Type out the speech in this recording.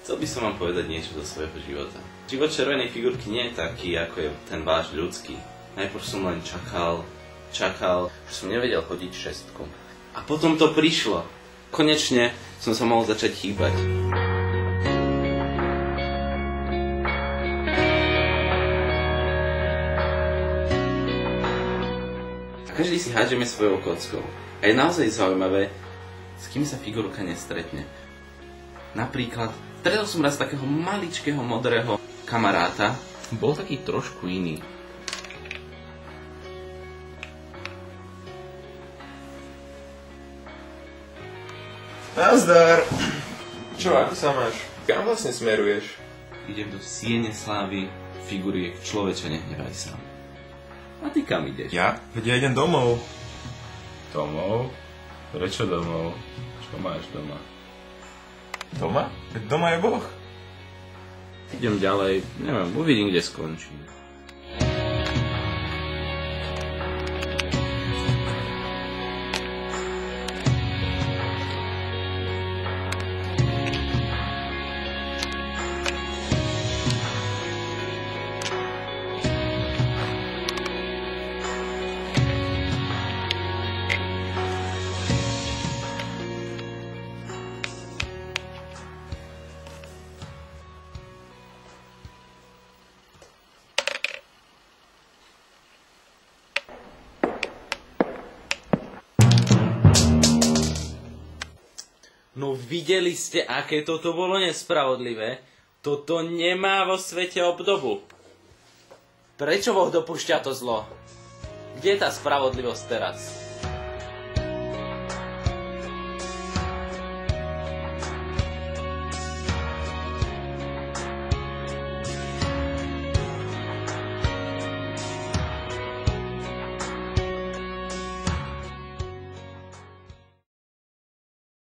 Chcel by som vám povedať niečo zo svojho života. Život červenej figurky nie je taký, ako je ten váš ľudský. Najprv som len čakal, že som nevedel chodiť šestku. A potom to prišlo. Konečne som sa mohol začať hýbať. A každý si hádžeme svojou kockou. A je naozaj zaujímavé, s kým sa figurka nestretne. Napríklad, stretol som raz takého maličkého modrého kamaráta. Bol taký trošku iný. Nazdar! Čo, ako sa máš? Kam vlastne smeruješ? Idem do siene slávy figuriek Človeče, nehnevaj sa. A ty kam ideš? Ja? Veď ja idem domov. Domov? Prečo domov? Čo máš doma? Doma? Veď doma je Boh. Idem ďalej, neviem, uvidím, kde skončím. No videli ste, aké toto bolo nespravodlivé? Toto nemá vo svete obdobu. Prečo Boh dopúšťa to zlo? Kde je tá spravodlivosť teraz?